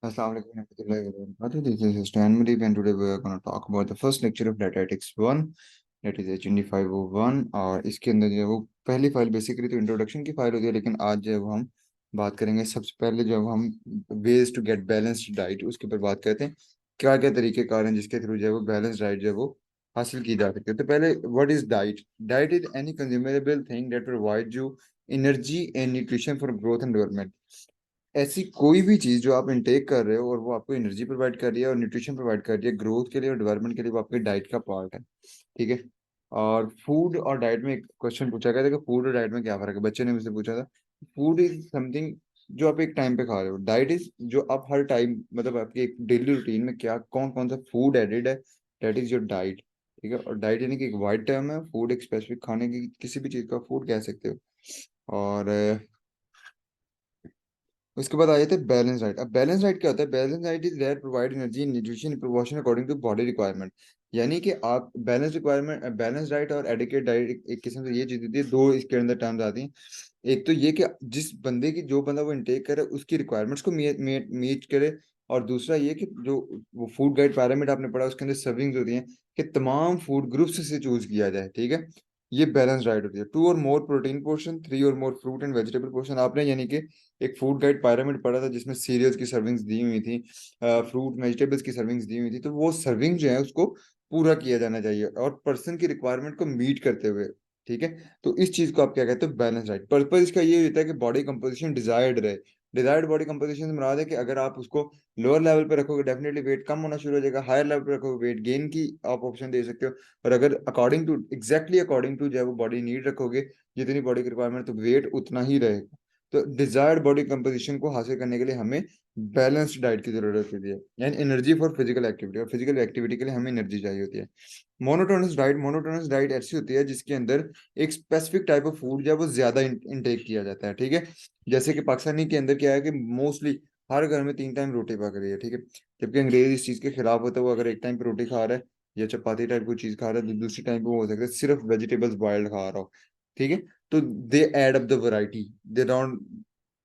Assalamu alaikum warahmatullahi wabarakatuh. This is Stan Mudib and today we are going to talk about the first lecture of Dietetics 1, that is HND 501। और इसके अंदर जो है वो पहली file basically तो introduction की फाइल होती है, लेकिन आज जो है वो हम बात करेंगे सबसे पहले जो हम ways to get balanced diet उसके ऊपर बात करते हैं। क्या क्या तरीके कार हैं जिसके थ्रू जो है वो बैलेंस डाइट जो है वो हासिल की जा सकती है। तो पहले what is diet? Diet is any consumable thing that provide you energy and nutrition for growth and development. ऐसी कोई भी चीज जो आप इनटेक कर रहे हो और वो आपको एनर्जी प्रोवाइड कर रही है और न्यूट्रिशन प्रोवाइड कर रही है ग्रोथ के लिए और डेवलपमेंट के लिए, वो आपके डाइट का पार्ट है। ठीक है। और फूड और डाइट में एक क्वेश्चन पूछा गया था कि फूड और डाइट में क्या फर्क है, बच्चे ने मुझसे पूछा था। फूड इज समथिंग जो आप एक टाइम पे खा रहे हो। डाइट इज जो आप हर टाइम, मतलब आपके एक डेली रूटीन में क्या कौन कौन सा फूड एडेड है, दैट इज योर डाइट। ठीक है। और डाइट यानी कि एक वाइड टर्म है, फूड एक स्पेसिफिक खाने की किसी भी चीज का फूड कह सकते हो। और उसके बाद आ जाते हैं बैलेंस डाइट। अब बैलेंस डाइट क्या होता है? Balance diet is there provide energy nutrition proportion according to body requirement. यानी कि आप बैलेंस रिक्वायरमेंट, बैलेंस डाइट और एडिकेट डाइट एक किस्म से ये चीज होती है, दो इसके अंदर टर्म्स आती हैं। एक तो ये कि जिस बंदे की, जो बंदा वो इनटेक करे उसकी रिक्वायरमेंट्स को मीट करे। और दूसरा ये कि जो वो फूड गाइड पैरामीटर आपने पढ़ा उसके अंदर सर्विंग्स होती हैं कि तमाम फूड ग्रुप्स से चूज किया जाए। ठीक है। ये बैलेंस डाइट होती है। टू और मोर प्रोटीन पोर्शन, थ्री और मोर फ्रूट एंड वेजिटेबल पोर्शन। आपने यानी कि एक फूड गाइड पायरामिड पढ़ा था जिसमें सीरियल्स की सर्विंग्स दी हुई थी, फ्रूट वेजिटेबल्स की सर्विंग्स दी हुई थी। तो वो सर्विंग जो है उसको पूरा किया जाना चाहिए और पर्सन की रिक्वायरमेंट को मीट करते हुए। ठीक है। तो इस चीज को आप क्या कहते हो? Balance diet. पर्पज इसका ये होता है कि बॉडी कंपोजिशन डिजायर्ड रहे। डिजायर्ड बॉडी कंपोजिशन से मुराद है कि अगर आप उसको लोअर लेवल पे रखोगे डेफिनेटली वेट कम होना शुरू हो जाएगा, हायर लेवल पे रखोगे वेट गेन की आप ऑप्शन दे सकते हो। और अगर according to exactly according to जो है वो बॉडी नीड रखोगे, जितनी बॉडी की रिक्वायरमेंट, तो वेट उतना ही रहेगा। तो डिजायर्ड बॉडी कंपोजिशन को हासिल करने के लिए हमें बैलेंस्ड डाइट की जरूरत होती है, यानी एनर्जी फॉर फिजिकल एक्टिविटी, और फिजिकल एक्टिविटी के लिए हमें एनर्जी चाहिए होती है। मोनोटोनस डाइट ऐसी होती है जिसके अंदर एक स्पेसिफिक टाइप ऑफ फूड जो है वो ज्यादा इनटेक किया जाता है। ठीक है। जैसे कि पाकिस्तानी के अंदर क्या है कि मोस्टली हर घर में 3 टाइम रोटी पक रही है। ठीक है। जबकि अंग्रेज इस चीज के खिलाफ होता है, वो अगर एक टाइम पे रोटी खा रहा है या चपाती टाइप कोई चीज खा रहा है, तो दूसरी टाइम पे वो हो सकता है सिर्फ वेजिटेबल्स बॉइल्ड खा रहा हो। ठीक है। तो they add up the variety, they don't,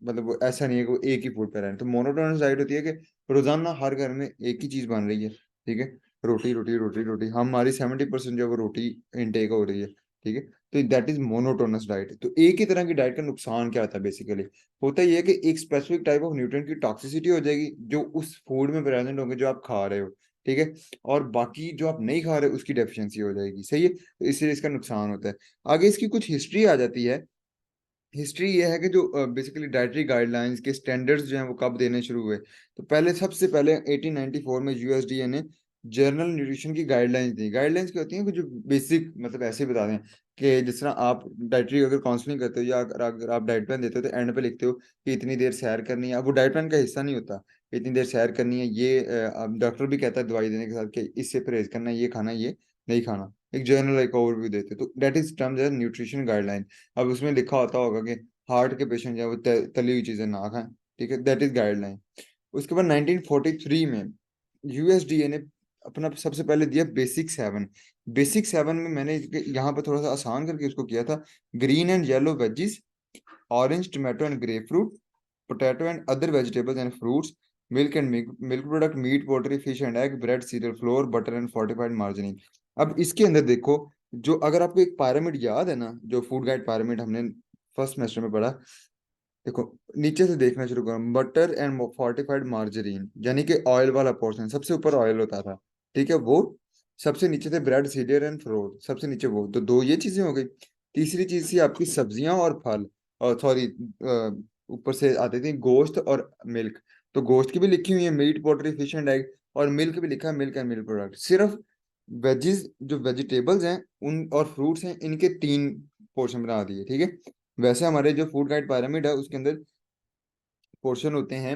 मतलब वो ऐसा नहीं है कि वो एक ही फूड पर रहे। तो मोनोटोनस डाइट होती है कि रोजाना हर घर में एक ही चीज बन रही है। ठीक है। रोटी रोटी रोटी रोटी, हमारी 70% जो है वो रोटी इनटेक हो रही है। ठीक है। तो दैट इज मोनोटोनस डाइट। तो एक ही तरह की डाइट का नुकसान क्या होता है? बेसिकली होता ही है कि एक स्पेसिफिक टाइप ऑफ न्यूट्रिएंट की टॉक्सिसिटी हो जाएगी जो उस फूड में प्रेजेंट होंगे जो आप खा रहे हो। ठीक है। और बाकी जो आप नहीं खा रहे उसकी डेफिशिएंसी हो जाएगी। सही है। तो इससे इसका नुकसान होता है। आगे इसकी कुछ हिस्ट्री आ जाती है। हिस्ट्री ये है कि जो बेसिकली डाइटरी गाइडलाइंस के स्टैंडर्ड्स जो हैं वो कब देने शुरू हुए। तो पहले, सबसे पहले 1894 में यूएसडीए ने जर्नल न्यूट्रिशन की गाइडलाइंस दी। गाइडलाइंस क्या होती हैं कि जो बेसिक, मतलब ऐसे ही बता दें कि जिस तरह आप डाइटरी अगर काउंसलिंग करते हो या अगर आप डाइट प्लान देते हो तो एंड पे लिखते हो कि इतनी देर सैर करनी है। अब वो डाइट प्लान का हिस्सा नहीं होता। इतनी देर सैर करनी है, ये अब डॉक्टर भी कहता है दवाई देने के साथ कि इससे परहेज करना है, ये खाना है, ये नहीं खाना। एक जनरल एक ओवरव्यू देते हैं। तो that is terms as nutrition guideline. अब उसमें लिखा होता होगा कि हार्ट के पेशेंट जो है वो तली हुई चीजें ना खाएं। ठीक है। That is guideline. उसके बाद 1943 में यूएसडीए ने अपना सबसे पहले दिया बेसिक 7। बेसिक 7 में मैंने यहाँ पर थोड़ा सा आसान करके उसको किया था। Green and yellow veggies, orange tomato and grapefruit, potato and other vegetables and fruits, milk and milk product, meat, poultry, fish and egg, bread, cereal, flour, butter and fortified margarine. अब इसके अंदर देखो, जो अगर आपको एक pyramid याद है ना, जो फूड गाइड पायरामिड हमने फर्स्ट सेमेस्टर में पढ़ा, देखो नीचे से देखना शुरू करो। बटर एंड फोर्टिफाइड मार्जरीन यानी कि ऑयल वाला पोर्शन, सबसे ऊपर ऑयल होता था। ठीक है। वो सबसे नीचे थे ब्रेड, सीरियल एंड फ्रूट, सबसे नीचे वो। तो दो ये चीजें हो गई। तीसरी चीज थी आपकी सब्जियां और फल, और सॉरी, ऊपर से आते थे गोश्त और मिल्क। तो गोश्त की भी लिखी हुई है meat, poultry, fish and egg, और मिल्क भी लिखा है मिल्क एंड मिल्क प्रोडक्ट। सिर्फ वेजिस, जो वेजिटेबल्स हैं उन और फ्रूट्स हैं, इनके 3 पोर्शन बना दिए। ठीक है। वैसे हमारे जो फूड गाइड पिरामिड है उसके अंदर पोर्शन होते हैं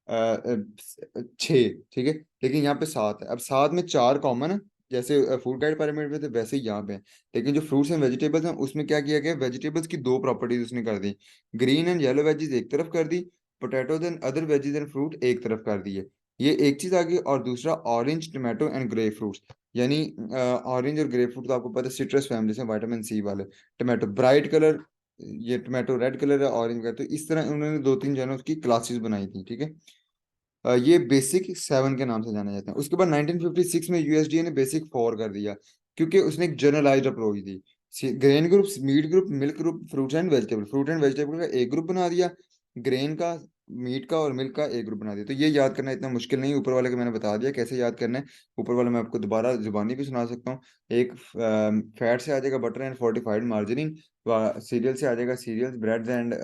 6। ठीक है। लेकिन यहाँ पे 7 है। अब 7 में 4 कॉमन है, जैसे फूड गाइड पिरामिड में थे वैसे ही यहाँ पे है। लेकिन जो फ्रूट्स एंड वेजिटेबल्स हैं उसमें क्या किया गया, वेजिटेबल्स की 2 प्रॉपर्टीज उसने कर दी। ग्रीन एंड येलो वेजीज एक तरफ कर दी, potatoes and other veggies and fruit एक तरफ कर दिए। ये एक चीज आ गई। और दूसरा orange, tomato and grey fruits, यानी ऑरेंज और ग्रेप फ्रूट तो आपको पता है सिट्रस फैमिली से, विटामिन सी वाले। टोमेटो ब्राइट कलर, ये टोमेटो रेड कलर है, ऑरेंज का। तो इस तरह उन्होंने 2-3 जो है ना उसकी क्लासेस बनाई थी। ठीक है। ये बेसिक 7 के नाम से जाने जाते हैं। उसके बाद 1956 में यूएसडीए ने बेसिक 4 कर दिया, क्योंकि उसने एक जनरलाइज्ड अप्रोच दी। Grain group, meat group, milk group, fruit and vegetable का एक ग्रुप बना दिया, ग्रेन का, मीट का और मिल्क का एक ग्रुप बना दिया। तो ये याद करना इतना मुश्किल नहीं, ऊपर वाले को मैंने बता दिया कैसे याद करना है। ऊपर वाला मैं आपको दोबारा जुबानी भी सुना सकता हूँ। एक फैट से आ जाएगा butter and fortified margarine, serial से आ जाएगा सीरियल्स, ब्रेड्स एंड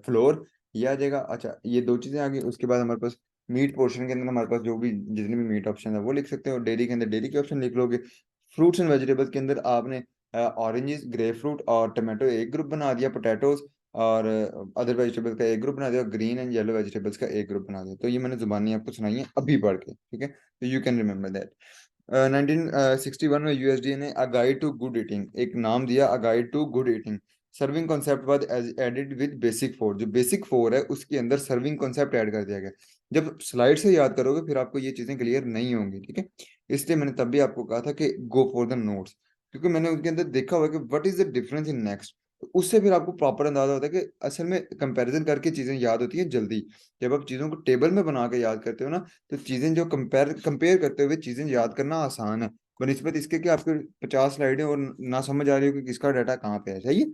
फ्लोर, ये आ जाएगा। अच्छा, ये दो चीजें आ गई। उसके बाद हमारे पास मीट पोर्शन के अंदर हमारे पास जो भी जितने भी मीट ऑप्शन है वो लिख सकते हो, डेयरी के अंदर डेयरी के ऑप्शन लिख लोगे। फ्रूट्स एंड वेजिटेबल्स के अंदर आपने ऑरेंजेस, ग्रेप फ्रूट और टमाटो एक ग्रुप बना दिया, पोटैटोज और अदर वेजिटेबल्स का एक ग्रुप बना दिया, और ग्रीन एंड येलो वेजिटेबल्स का एक ग्रुप बना दिया। तो ये मैंने जुबानी आपको सुनाई है अभी पढ़ के, ठीक है, तो यू कैन रिमेम्बर दैट। 1961 में यूएसडीए ने a guide to good eating एक नाम दिया, a guide to good eating. Serving concept बाद एडेड विद बेसिक 4, जो बेसिक 4 है उसके अंदर सर्विंग कॉन्सेप्ट ऐड कर दिया गया। जब स्लाइड से याद करोगे फिर आपको ये चीजें क्लियर नहीं होंगी, ठीक है। इसलिए मैंने तब भी आपको कहा था कि गो फॉर द नोट्स, क्योंकि मैंने उनके अंदर देखा हुआ है कि what is the difference in next. तो उससे फिर आपको प्रॉपर अंदाजा होता है कि असल में कंपैरिजन करके चीजें याद होती हैं जल्दी। जब आप चीजों को टेबल में बना के याद करते हो ना, तो चीजें जो कंपेयर करते हुए चीजें याद करना आसान है, बनस्बत इसके कि आपके 50 स्लाइडें और ना समझ आ रही हो कि किसका डाटा कहाँ पे है, सही है।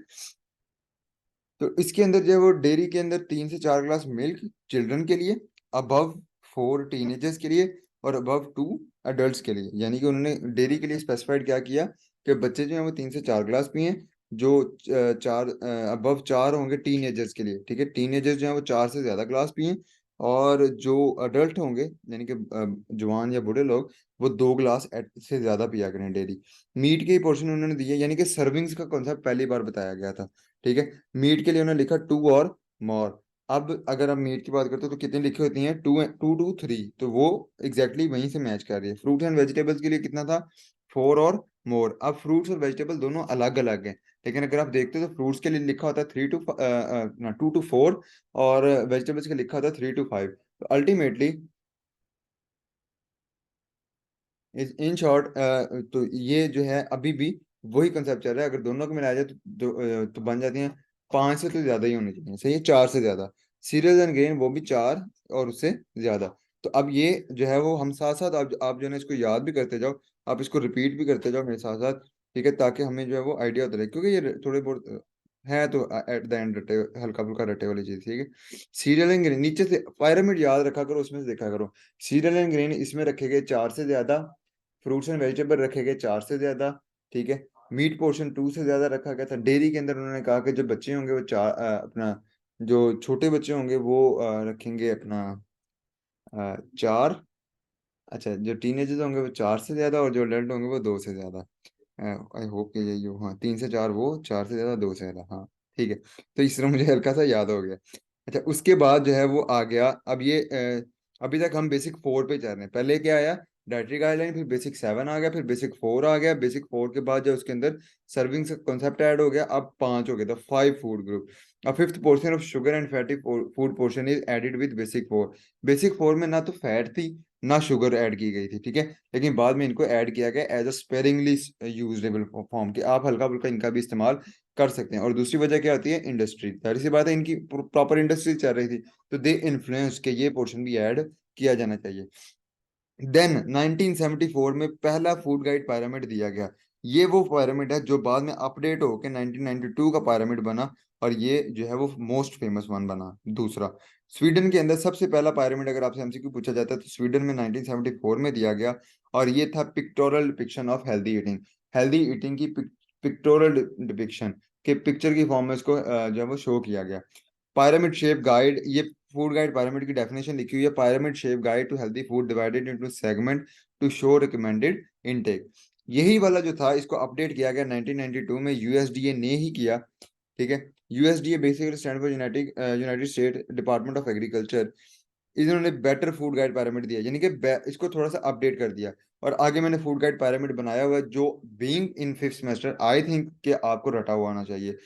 तो इसके अंदर जो है वो डेयरी के अंदर 3 से 4 ग्लास मिल्क चिल्ड्रन के लिए, अबव 4 टीनेजर्स के लिए, और अबव 2 अडल्ट के लिए। यानी कि उन्होंने डेयरी के लिए स्पेसिफाइड क्या किया कि बच्चे जो हैं वो 3 से 4 ग्लास पिए, जो चार अबव 4 होंगे टीनेजर्स के लिए, ठीक है, टीनेजर्स जो हैं वो 4 से ज्यादा ग्लास पिए, और जो अडल्ट होंगे यानी कि जवान या बूढ़े लोग, वो 2 ग्लास से ज्यादा पिया करें डेयरी। मीट के ही पोर्शन उन्होंने दिए, यानी कि सर्विंग्स का कॉन्सेप्ट पहली बार बताया गया था, ठीक है। मीट के लिए उन्होंने लिखा 2 और मोर। अब अगर हम मीट की बात करते हैं तो कितनी लिखी होती हैं, 2 टू 3, तो वो एग्जैक्टली वहीं से मैच कर रही है। फ्रूट एंड वेजिटेबल्स के लिए कितना था, 4 और मोर। अब फ्रूट्स और वेजिटेबल दोनों अलग अलग हैं, लेकिन अगर आप देखते हो तो फ्रूट्स के लिए लिखा होता है 2 टू 4, और वेजिटेबल्स के लिए लिखा होता है 3 टू 5। तो अल्टीमेटली इन शॉर्ट, तो ये जो है अभी भी वही कंसेप्ट चल रहा है। अगर दोनों को मिलाया जाए तो बन जाती हैं 5 से तो ज्यादा ही होनी चाहिए, सही है, 4 से ज्यादा। सीरियल एंड ग्रेन वो भी 4 और उससे ज्यादा। तो अब ये जो है वो हम साथ साथ आप जो है ना इसको याद भी करते जाओ, आप इसको रिपीट भी करते जाओ मेरे साथ साथ, ठीक है, ताकि हमें जो है वो आइडिया होता रहे, क्योंकि ये थोड़े बहुत है तो एट द एंड रटे, हल्का फुल्का रटे वाली चीज, ठीक है। सीरियल एंड ग्रेन नीचे से पायरामिड याद रखा करो, उसमें से देखा करो। सीरियल एंड ग्रेन इसमें रखे गए 4 से ज्यादा, फ्रूट्स एंड वेजिटेबल रखे गए 4 से ज्यादा, ठीक है। मीट पोर्शन 2 से ज्यादा रखा गया था। डेयरी के अंदर उन्होंने कहा कि जो बच्चे होंगे वो अपना, जो छोटे बच्चे होंगे वो रखेंगे अपना 4। अच्छा, जो टीनेजर्स होंगे वो 4 से ज्यादा, और जो अडल्ट होंगे वो 2 से ज्यादा। आई होप कि यही हो, हाँ, 3 से 4 वो, 4 से ज्यादा 2 से ज्यादा, हाँ, ठीक है। तो इस तरह मुझे हल्का सा याद हो गया। अच्छा, उसके बाद जो है वो आ गया। अब ये अभी तक हम बेसिक 4 पे चल रहे हैं। पहले क्या आया, डाइटरी गाइडलाइन, फिर बेसिक 7 आ गया, फिर बेसिक 4 आ गया। बेसिक 4 के बाद जो उसके अंदर सर्विंग का कॉन्सेप्ट ऐड हो गया, अब 5 हो गया, तो 5 फूड ग्रुप। अब fifth portion of sugar and fatty food portion is added with basic 4। Basic 4 में ना तो फैट थी ना शुगर ऐड की गई थी, ठीक है, लेकिन बाद में इनको ऐड किया गया as a sparingly usable form, कि आप हल्का फुल्का इनका भी इस्तेमाल कर सकते हैं। और दूसरी वजह क्या होती है, इंडस्ट्री, जाहिर सी बात है इनकी प्रॉपर इंडस्ट्री चल रही थी, तो दे इन्फ्लुएंस के ये पोर्शन भी ऐड किया जाना चाहिए। देन 1974 में पहला फूड गाइड पिरामिड दिया गया। ये वो पिरामिड है जो बाद में अपडेट होकर 1992 का पिरामिड बना, और ये जो है वो मोस्ट फेमस वन बना। दूसरा, स्वीडन के अंदर सबसे पहला पिरामिड अगर आपसे एमसीक्यू पूछा जाता है तो स्वीडन में 1974 में दिया गया, और ये था pictorial depiction of healthy eating. Healthy eating की पिक्टोरल डिपिक्शन के पिक्चर की फॉर्म में इसको जो है वो शो किया गया। pyramid शेप गाइड, ये फूड गाइड pyramid की डेफिनेशन लिखी हुई है, pyramid shape guide to healthy food divided into segment to show recommended intake. यही वाला जो था इसको अपडेट किया गया 1992 में, यूएसडीए ने ही किया, ठीक है। USDA basically stand for United state department of agriculture. इन्होंने बेटर फूड गाइड पिरामिड दिया, यानी कि इसको थोड़ा सा अपडेट कर दिया। और आगे मैंने फूड गाइड पिरामिड बनाया हुआ है जो being in fifth semester I think कि आपको रटा हुआ आना चाहिए।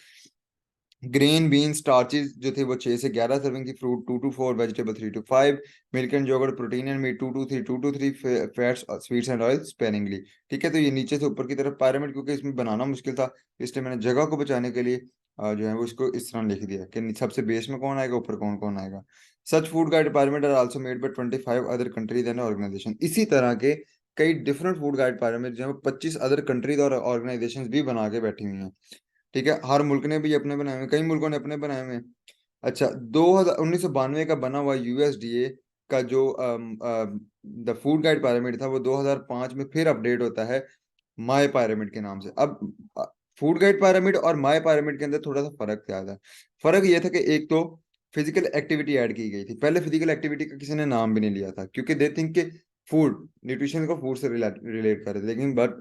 ग्रेन बीन स्टार्चेज जो थे वो 6 से 11 सर्विंग थी, fruit 2 to 4, vegetable 3 to 5, milk and yogurt, protein and meat 2 to 3, fats sweets and oil sparingly, ठीक है। तो ये नीचे से ऊपर की तरफ पिरामिड, क्योंकि इसमें बनाना मुश्किल था इसलिए मैंने जगह को बचाने के लिए जो है वो इसको इस तरह लिख दिया कि सबसे बेस में कौन आएगा, ऊपर कौन कौन आएगा। Such food guide parliament are also made by 25 other countries and organization. इसी तरह के कई डिफरेंट फूड गाइड पार्लियामेंट जो है 25 अदर कंट्रीज और ऑर्गेनाइजेशन भी बना के बैठी हुई हैं। ठीक है, हर मुल्क ने भी अपने बनाए हुए हैं, कई मुल्कों ने अपने बनाए हुए हैं। अच्छा, 1992 का बना हुआ यूएसडीए का जो द फूड गाइड पायरामिड था, वो 2005 में फिर अपडेट होता है माय पिरामिड के नाम से। अब फूड गाइड पिरामिड और माय पिरामिड के अंदर थोड़ा सा फर्क क्या था। फर्क ये था कि एक तो फिजिकल एक्टिविटी ऐड की गई थी। पहले फिजिकल एक्टिविटी का किसी ने नाम भी नहीं लिया था, क्योंकि दे थिंक के फूड न्यूट्रिशन को फूड से रिलेट करे, लेकिन बट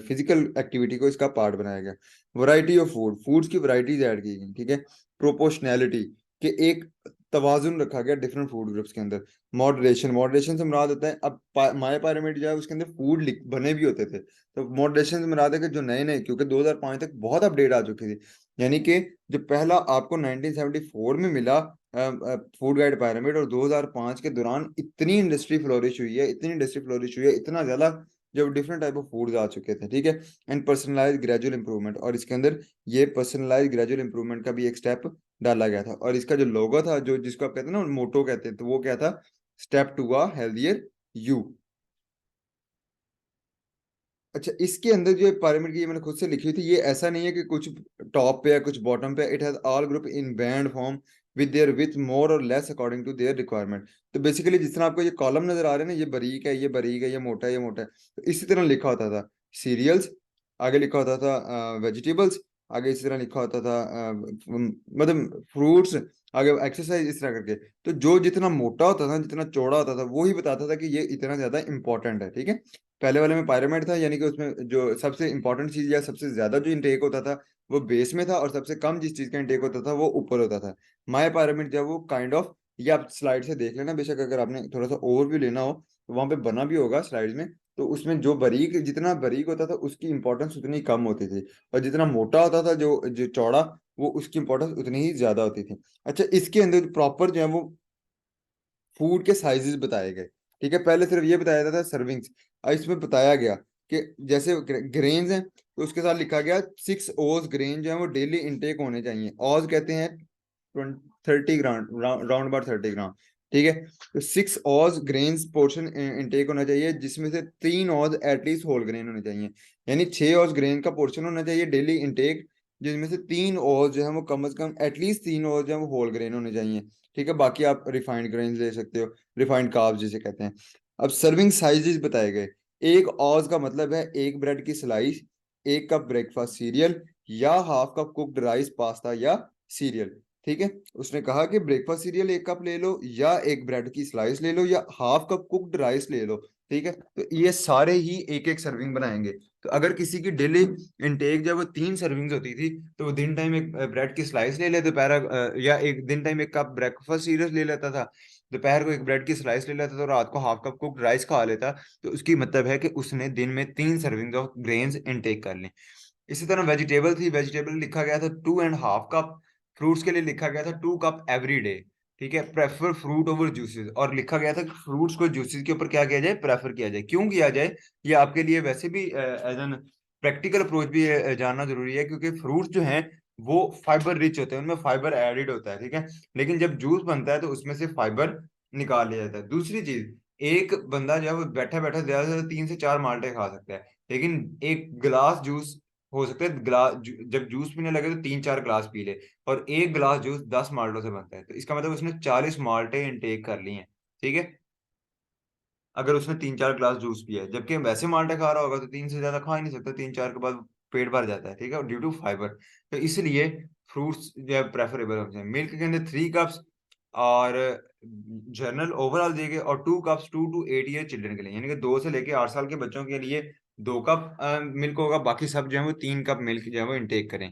फिजिकल एक्टिविटी को इसका पार्ट बनाया गया। वैरायटी ऑफ फूड, फूड्स की वैरायटीज ऐड की गई, ठीक है। प्रोपोर्शनैलिटी, कि एक तवाजुन रखा गया डिफरेंट फूड ग्रुप्स के अंदर। मॉडरेशन, मॉडरेशन से मुराद होता है, अब माय पिरामिड जो है उसके अंदर फूड बने भी होते थे, तो मॉडरेशन से मुराद है कि जो नए नए, क्योंकि 2005 तक बहुत अपडेट आ चुकी थी, यानी कि जो पहला आपको 1974 में मिला फूड गाइड पिरामिड, और 2005 के दौरान इतनी इंडस्ट्री फ्लोरिश हुई है, इतनी इंडस्ट्री फ्लोरिश हुई है, इतना ज्यादा, जब डिफरेंट टाइप ऑफ फूड्स आ चुके थे, ठीक है। एंड पर्सनलाइज ग्रेजुअल इंप्रूवमेंट, और इसके अंदर ये पर्सनलाइज ग्रेजुअल इंप्रूवमेंट का भी एक स्टेप डाला गया था। और इसका जो लोगो था, जो जिसको आप कहते हैं ना मोटो कहते हैं, तो वो क्या था, step to a healthier you. अच्छा, इसके अंदर जो पिरामिड की ये मैंने खुद से लिखी हुई थी, ये ऐसा नहीं है कि कुछ टॉप पे है कुछ बॉटम पे। It has all group in band form with their with more और less according to their requirement. तो बेसिकली जिस तरह आपको ये कॉलम नजर आ रहे हैं ना, ये बारीक है, ये बारीक है, ये मोटा है, ये मोटा है, तो इसी तरह लिखा होता था सीरियल्स, आगे लिखा होता था वेजिटेबल्स, आगे इसी तरह लिखा होता था मतलब फ्रूट्स, आगे एक्सरसाइज, इस तरह करके। तो जो जितना मोटा होता था, जितना चौड़ा होता था, वो ही बताता था कि ये इतना ज्यादा इंपॉर्टेंट है, ठीक है। पहले वाले में पायरामिड था, यानी कि उसमें जो सबसे इंपॉर्टेंट चीज या सबसे ज्यादा जो इंटेक होता था वो बेस में था, और सबसे कम जिस चीज का इंटेक होता था वो ऊपर होता था। माय पायरामिड जब वो काइंड ऑफ, ये आप स्लाइड से देख लेना बेशक, अगर आपने थोड़ा सा ओवरव्यू लेना हो तो वहां पे बना भी होगा स्लाइड्स में। तो उसमें जो बारीक, जितना बारीक होता था उसकी इंपॉर्टेंस उतनी कम होती थी, और जितना मोटा होता था, जो जो चौड़ा, वो उसकी इंपॉर्टेंस उतनी ही ज्यादा होती थी। अच्छा, इसके अंदर प्रॉपर जो है वो फूड के साइजेस बताए गए, ठीक है। पहले सिर्फ ये बताया जाता था सर्विंग्स, और इसमें बताया गया कि जैसे ग्रेन्स हैं, तो उसके साथ लिखा गया 6 ओज ग्रेन जो है वो डेली इंटेक होने चाहिए। ओज कहते हैं 30 ग्राम, राउंड अबाउट 30 ग्राम, ठीक है। तो 6 ओज ग्रेन्स पोर्शन इंटेक होना चाहिए, जिसमें से 3 ओज एटलीस्ट होल ग्रेन होने चाहिए, यानी 6 ओज ग्रेन का पोर्शन होना चाहिए डेली इंटेक, जिसमें से 3 ओज जो है वो कम से कम एटलीस्ट 3 ओज जो है वो होल ग्रेन होने चाहिए, ठीक है। बाकी आप रिफाइंड ग्रेन्स ले सकते हो, रिफाइंड कार्ब्स जिसे कहते हैं। अब सर्विंग साइजेस बताए गए। एक ऑज का मतलब है एक ब्रेड की स्लाइस, एक कप ब्रेकफास्ट सीरियल, या half cup cooked rice pasta या सीरियल, ठीक है। उसने कहा कि ब्रेकफास्ट सीरियल 1 कप ले लो, या एक ब्रेड की स्लाइस ले लो, या हाफ कप कुक्ड राइस ले लो, ठीक है। तो ये सारे ही एक एक सर्विंग बनाएंगे। तो अगर किसी की डेली इनटेक जब वो 3 सर्विंग्स होती थी, तो वो दिन टाइम एक ब्रेड की स्लाइस ले लेते, दोपहर या एक दिन टाइम एक कप ब्रेकफास्ट सीरियल ले लेता था, दोपहर को एक ब्रेड की स्लाइस ले लेता था, और रात को हाफ कप कुक्ड राइस खा लेता। तो उसकी मतलब है कि उसने दिन में 3 सर्विंग ऑफ ग्रेन्स इनटेक कर ली। इसी तरह वेजिटेबल थी, वेजिटेबल लिखा गया था 2.5 कप। फ्रूट्स के लिए लिखा गया था 2 कप एवरी डे, ठीक है। प्रेफर फ्रूट ओवर जूसेस, और लिखा गया था कि फ्रूट्स को जूसेस के ऊपर क्या किया जाए, प्रेफर किया जाए। क्यों किया जाए, ये आपके लिए वैसे भी एज एन प्रैक्टिकल अप्रोच भी जानना जरूरी है, क्योंकि फ्रूट्स जो हैं वो फाइबर रिच होते हैं, उनमें फाइबर एडिड होता है, ठीक है। लेकिन जब जूस बनता है तो उसमें से फाइबर निकाल लिया जाता है। दूसरी चीज, एक बंदा जो है वो बैठा बैठा ज्यादा से ज्यादा 3 से 4 माल्टे खा सकता है, लेकिन एक गिलास जूस हो सकता है, जब जूस पीने लगे तो 3 4 गिलास पी ले, और एक गिलास जूस 10 माल्टों से बनता है, तो इसका मतलब उसने 40 माल्टे इंटेक कर लिए हैं, ठीक है। अगर उसने 3 4 गिलास जूस पिया है, जबकि वैसे माल्टे खा रहा होगा तो 3 से ज्यादा खा ही नहीं सकता, 3 4 के बाद पेट भर जाता है, ठीक है, ड्यू टू फाइबर। तो इसलिए फ्रूट्स जो है प्रेफरेबल होते हैं। मिल्क के अंदर 3 कप्स, और जनरल ओवरऑल देंगे, और 2 कप्स 2 to 8 ईयर चिल्ड्रन के लिए, यानी कि 2 से लेके 8 साल के बच्चों के लिए 2 कप मिल्क होगा, बाकी सब जो है वो 3 कप मिल्क जो है वो इंटेक करें।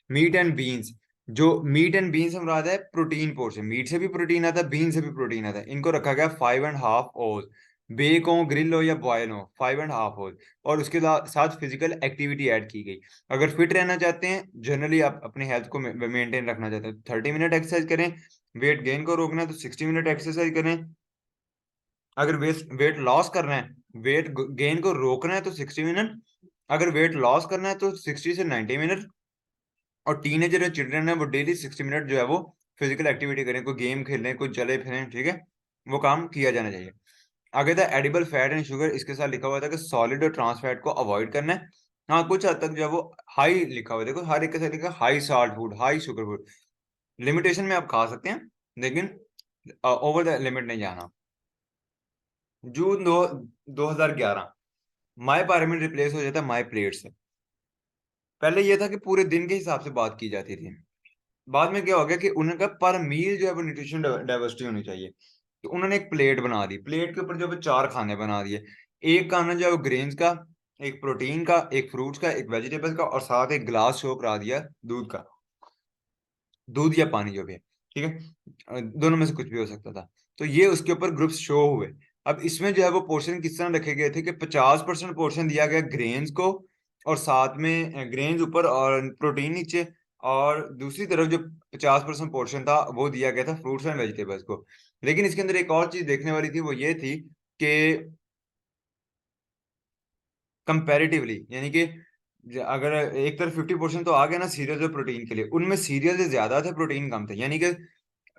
मीट एंड बीन्स, जो मीट एंड बीन्स से मुराद है प्रोटीन पोर्शन, मीट से भी प्रोटीन आता है, बीन से भी प्रोटीन आता है, इनको रखा गया 5.5 ओज। बेक हो, ग्रिल हो या बॉयल हो, 5.5 ओज। और उसके साथ फिजिकल एक्टिविटी ऐड की गई। अगर फिट रहना चाहते हैं, जनरली आप अपने हेल्थ को मेंटेन रखना चाहते हैं, 30 मिनट एक्सरसाइज करें। वेट गेन को रोकना है तो 60 मिनट एक्सरसाइज करें। अगर वेट वेट लॉस करना है, वेट गेन को रोकना है तो 60 मिनट। अगर वेट लॉस करना है तो 60 से 90 मिनट। और टीनेजर चिल्ड्रन है वो डेली 60 मिनट जो है वो फिजिकल एक्टिविटी करें, कोई गेम खेलें, कोई चले फिरें, ठीक है, वो काम किया जाना चाहिए। आगे था एडिबल फैट एंड शुगर, इसके साथ लिखा हुआ था कि सॉलिड और ट्रांस फैट को अवॉइड करना है। हाँ, कुछ हद तक जो है वो हाई लिखा हुआ है, देखो हर एक के साथ लिखा high salt food, high sugar food, limitation में आप खा सकते हैं, लेकिन ओवर द लिमिट नहीं जाना। जून 2011 माई पारामीटर रिप्लेस हो जाता है माई प्लेट से। पहले ये था कि पूरे दिन के हिसाब से बात की जाती थी, बाद में क्या हो गया कि उनका पर मील जो है वो न्यूट्रिशन डाइवर्सिटी होनी चाहिए। तो उन्होंने एक प्लेट बना दी, प्लेट के ऊपर जो है चार खाने बना दिए। एक खाना जो है वो ग्रेन्स का, एक प्रोटीन का, एक फ्रूट्स का, एक वेजिटेबल्स का, और साथ एक ग्लास शो करा दिया दूध का, दूध या पानी जो भी है, ठीक है, दोनों में से कुछ भी हो सकता था। तो ये उसके ऊपर ग्रुप्स शो हुए। अब इसमें जो है वो पोर्शन किस तरह रखे गए थे कि 50% पोर्शन दिया गया ग्रेन्स को, और साथ में ग्रेन्स ऊपर और प्रोटीन नीचे, और दूसरी तरफ जो 50% पोर्शन था वो दिया गया था फ्रूट्स एंड वेजिटेबल्स को। लेकिन इसके अंदर एक और चीज देखने वाली थी, वो ये थी कि कंपैरेटिवली, यानी कि अगर एक तरफ 50% तो आ गया ना सीरियल और प्रोटीन के लिए, उनमें सीरियल से ज्यादा थे, प्रोटीन कम थे। यानी कि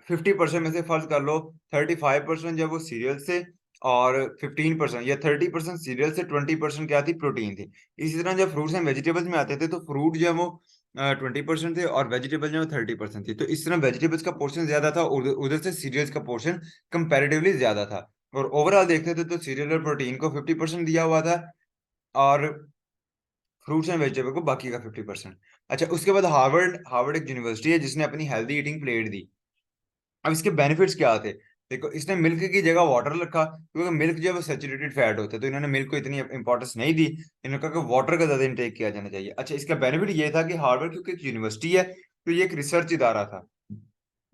50% में से फर्ज कर लो 35% जब वो सीरियल से, और 15% या 30% सीरियल से, 20% क्या थी, प्रोटीन थी। इसी तरह जब फ्रूट्स एंड वेजिटेबल्स में आते थे तो फ्रूट जो है वो 20% थे, और वेजिटेबल जो है 30% थी। तो इस तरह वेजिटेबल्स का पोर्शन ज्यादा था, उधर उधर से सीरियल्स का पोर्शन कंपैरेटिवली ज्यादा था। और ओवरऑल देखते थे तो सीरियल और प्रोटीन को 50% दिया हुआ था, और फ्रूट्स एंड वेजिटेबल को बाकी का 50%। अच्छा, उसके बाद हार्वर्ड हार्वर्ड एक यूनिवर्सिटी है जिसने अपनी हेल्दी ईटिंग प्लेट दी। अब इसके बेनिफिट्स क्या थे? देखो, इसने मिल्क की जगह वाटर रखा, क्योंकि मिल्क जो है वो सैचुरेटेड फैट होता है, तो इन्होंने मिल्क को इतनी इंपॉर्टेंस नहीं दी। इन्होंने कहा कि वाटर का ज्यादा इंटेक किया जाना चाहिए। अच्छा, इसका बेनिफिट ये था कि हार्वर्ड क्योंकि एक यूनिवर्सिटी है, तो ये एक रिसर्च इदारा था,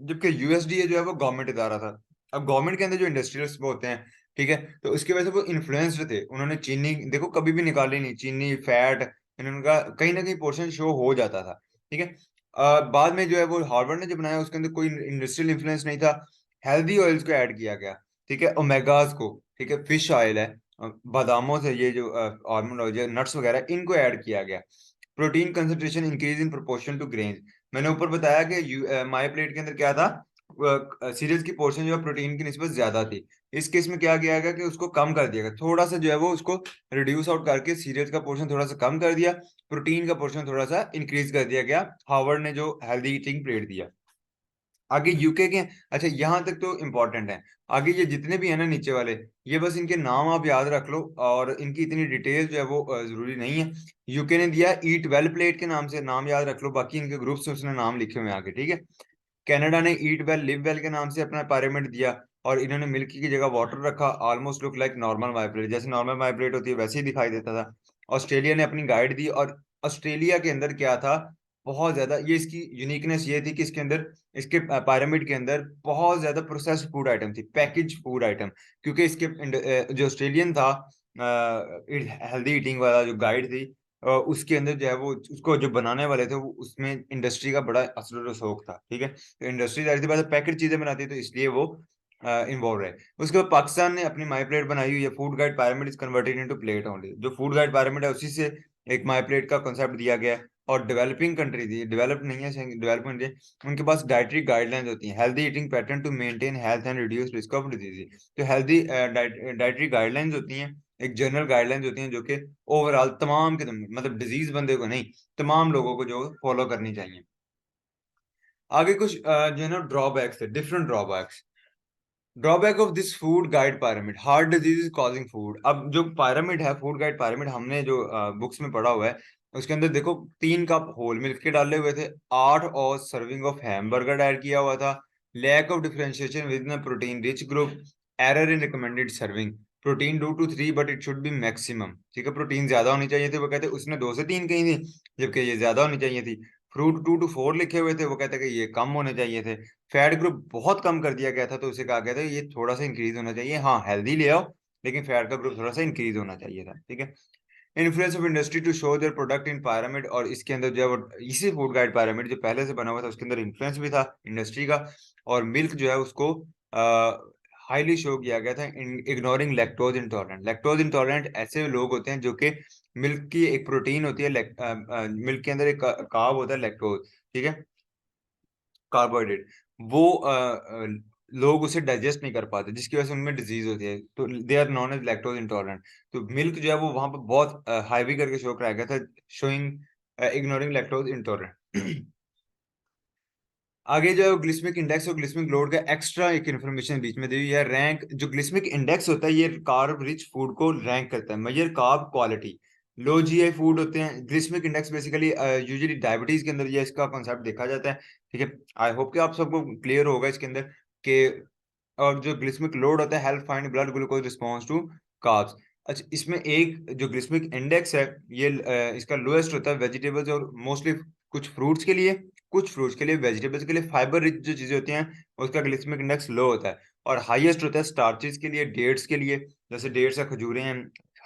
जबकि यूएसडीए जो है वो गवर्नमेंट इदारा था। अब गवर्नमेंट के अंदर जो इंडस्ट्रियलिस्ट वो होते हैं, ठीक है, तो उसकी वजह से वो इन्फ्लुएंस्ड थे। उन्होंने चीनी देखो कभी भी निकाली नहीं, चीनी फैट इन्होंने का कहीं ना कहीं पोर्शन शो हो जाता था, ठीक है। बाद में जो है वो हार्वर्ड ने जो बनाया उसके अंदर कोई इंडस्ट्रियल इन्फ्लुएंस नहीं था। हेल्दी ऑयल्स को ऐड किया गया, ठीक है, ओमेगास को, ठीक है, फिश ऑयल है, बादामों से ये जो आलमंड ऑयल, नट्स वगैरह, इनको ऐड किया गया। Protein concentration increase in proportion to grain. मैंने ऊपर बताया कि माई प्लेट के अंदर क्या था, सीरियल्स की पोर्शन जो है प्रोटीन की निस्बत ज्यादा थी। इस केस में क्या किया गया कि उसको कम कर दिया गया, थोड़ा सा जो है वो उसको रिड्यूस आउट करके सीरियल्स का पोर्शन थोड़ा सा कम कर दिया, प्रोटीन का पोर्शन थोड़ा सा इंक्रीज कर दिया गया, हार्वर्ड ने जो हेल्दी ईटिंग प्लेट दिया। आगे यूके के, अच्छा यहाँ तक तो इम्पोर्टेंट है। आगे ये जितने भी है ना नीचे वाले, ये बस इनके नाम आप याद रख लो, और इनकी इतनी डिटेल जो है वो जरूरी नहीं है। यूके ने दिया ईट वेल प्लेट के नाम से, नाम याद रख लो, बाकी इनके ग्रुप्स में उसने नाम लिखे हुए हैं आगे, ठीक है। कनाडा ने ईट वेल लिव वेल के नाम से अपना पार्लियामेंट दिया, और इन्होंने मिल्क की जगह वाटर रखा, almost look like normal vibrate, जैसे नॉर्मल वाइब्रेट होती है वैसे ही दिखाई देता था। ऑस्ट्रेलिया ने अपनी गाइड दी, और ऑस्ट्रेलिया के अंदर क्या था, बहुत ज्यादा ये इसकी यूनिकनेस ये थी कि इसके अंदर, इसके पिरामिड के अंदर बहुत ज्यादा प्रोसेस्ड फूड आइटम थी, पैकेज फूड आइटम। क्योंकि इसके जो ऑस्ट्रेलियन था हेल्दी ईटिंग वाला जो गाइड थी, उसके अंदर जो है वो उसको जो बनाने वाले थे वो उसमें इंडस्ट्री का बड़ा असर रसूख था, ठीक है। तो इंडस्ट्री जाहिर सी बात है पैकेट चीजें बनाती है, तो इसलिए वो इन्वॉल्व रहे। उसके बाद पाकिस्तान ने अपनी माई प्लेट बनाई हुई है, food guide pyramid is converted into plate only. जो फूड गाइड पिरामिड है उसी से एक माई प्लेट का कॉन्सेप्ट दिया गया है। और डेवलपिंग कंट्री थी, डेवलप नहीं है, डेवलपमेंट है, उनके पास डाइटरी गाइडलाइंस होती हैं, healthy eating pattern to maintain health and reduce risk of disease. तो हेल्दी डाइटरी गाइडलाइंस होती हैं, एक जनरल गाइडलाइंस होती हैं जो कि ओवरऑल तमाम के मतलब डिजीज बंदे को नहीं, तमाम लोगों को जो फॉलो करनी चाहिए। आगे कुछ जो है ना ड्रॉबैक्स है, different drawbacks. Drawback of this food guide pyramid, heart disease is causing food. अब जो पायरामिड है, फूड गाइड पायरामिड, हमने जो बुक्स में पढ़ा हुआ है, उसके अंदर देखो 3 कप होल मिल्क के डाले हुए थे, 8 और सर्विंग ऑफ हैमबर्गर ऐड किया हुआ था, lack of differentiation within protein rich group, error in recommended serving, protein 2 to 3 but it should be maximum, ठीक है, प्रोटीन ज्यादा होनी चाहिए थी, वो कहते उसने 2 से 3 कही थी, जबकि ये ज्यादा होनी चाहिए थी। फ्रूट 2 to 4 लिखे हुए थे, वो कहते कि ये कम होने चाहिए थे। फैट ग्रुप बहुत कम कर दिया गया था, तो उसे कहा गया था ये थोड़ा सा इंक्रीज होना चाहिए, हाँ हेल्दी ले आओ, लेकिन फैट का ग्रुप थोड़ा सा इंक्रीज होना चाहिए था, ठीक है। Influence of industry to show their product in pyramid, और इसके अंदर जो है वो इसी फूड गाइड पिरामिड जो पहले से बना हुआ था उसके अंदर इन्फ्लुएंस भी था इंडस्ट्री का। और मिल्क जो है उसको हाईली शो किया गया था ignoring lactose intolerant. Lactose intolerant ऐसे लोग होते हैं जो कि मिल्क की एक प्रोटीन होती है, मिल्क के अंदर एक कार्ब होता है लैक्टोज, ठीक है, कार्बोहाइड्रेट, वो लोग उसे डाइजेस्ट नहीं कर पाते, जिसकी वजह से उनमें डिजीज होती है, तो they are known as lactose intolerant. तो मिल्क जो है वो वहां पर बहुत हाईवी करके शो कराया गया था, शोइंग इग्नोरिंग लैक्टोज इंटॉलरेंट। आगे जो है ग्लिसमिक इंडेक्स और ग्लिसमिक लोड का एक्स्ट्रा एक इन्फॉर्मेशन बीच में दी हुई है। रैंक जो ग्लिसमिक इंडेक्स होता है, ये कार्ब रिच फूड को रैंक करता है, major carb quality. Low GI food होते हैं। ग्लिसमिक इंडेक्स बेसिकली यूजुअली डायबिटीज के अंदर ये इसका कॉन्सेप्ट देखा जाता है, ठीक है। आई होप कि आप सबको क्लियर होगा इसके अंदर कि, और जो ग्लिसमिक लोड होता है, help find blood glucose response to carbs. अच्छा, इसमें एक जो ग्लिसमिक इंडेक्स है, ये इसका लोएस्ट होता है वेजिटेबल्स और मोस्टली कुछ फ्रूट्स के लिए, कुछ फ्रूट्स के लिए, वेजिटेबल्स के लिए, फाइबर रिच जो चीजें होती हैं उसका ग्लिसमिक इंडेक्स लो होता है। और हाईएस्ट होता है स्टार्चेस के लिए, डेट्स के लिए, जैसे डेट्स है, खजूरें हैं,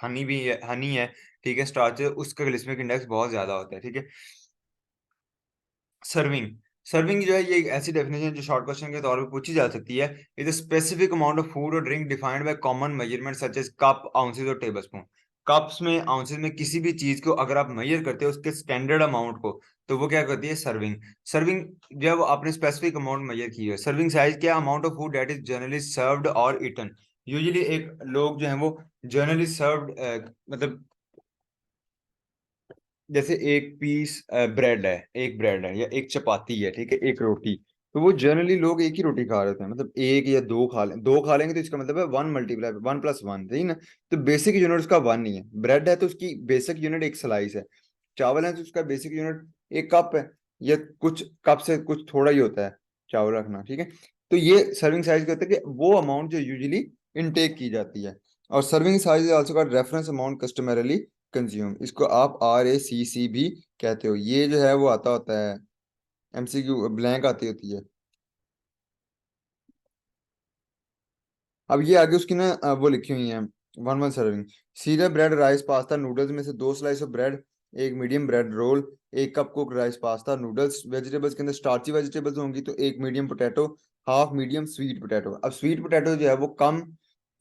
हनी भी है, हनी है, ठीक है, स्टार्च, उसका ग्लिसमिक इंडेक्स बहुत ज्यादा होता है, ठीक है। सर्विंग, सर्विंग जो है ये एक ऐसी डेफिनेशन जो शॉर्ट क्वेश्चन के तौर पे पूछी जा सकती है। Is a specific amount of food और drink defined by common measurement such as cup, ounces और टेबलस्पून। कप्स में, आउंसेस में, किसी भी चीज को अगर आप मेजर करते हो उसके स्टैंडर्ड अमाउंट को, तो वो क्या करती है, सर्विंग। सर्विंग जब आपने स्पेसिफिक अमाउंट मेजर की है। सर्विंग साइज क्या, amount of food that is generally served और ईटन। यूजुअली एक लोग जो है वो जनरली सर्व्ड, मतलब जैसे एक पीस ब्रेड है, एक ब्रेड है या एक चपाती है, ठीक है, एक रोटी, तो वो जनरली लोग एक ही रोटी खा रहे होते हैं, मतलब एक या दो खा लें, दो खा लेंगे तो इसका मतलब है one multiply one plus one, सही ना। तो बेसिक यूनिट उसका वन ही है। ब्रेड है तो उसकी बेसिक यूनिट एक स्लाइस है। चावल है तो उसका बेसिक यूनिट एक कप है, या कुछ कप से कुछ थोड़ा ही होता है चावल रखना, ठीक है। तो ये सर्विंग साइज कहते हैं कि वो अमाउंट जो यूजुअली इनटेक की जाती है। और serving size is also called reference amount customarily consume. इसको आप RACC भी कहते हो। ये जो है वो आता होता है, MCQ ब्लैंक आती होती है। अब ये आगे उसकी ना वो लिखी हुई है, one one serving. Serial, bread, rice, pasta, noodles में से दो स्लाइस ऑफ ब्रेड, एक मीडियम ब्रेड रोल, एक cup cook rice, pasta, noodles. Vegetables के अंदर स्टार्ची वेजिटेबल्स होंगी तो एक medium potato, half medium sweet potato. अब स्वीट पोटैटो जो है वो कम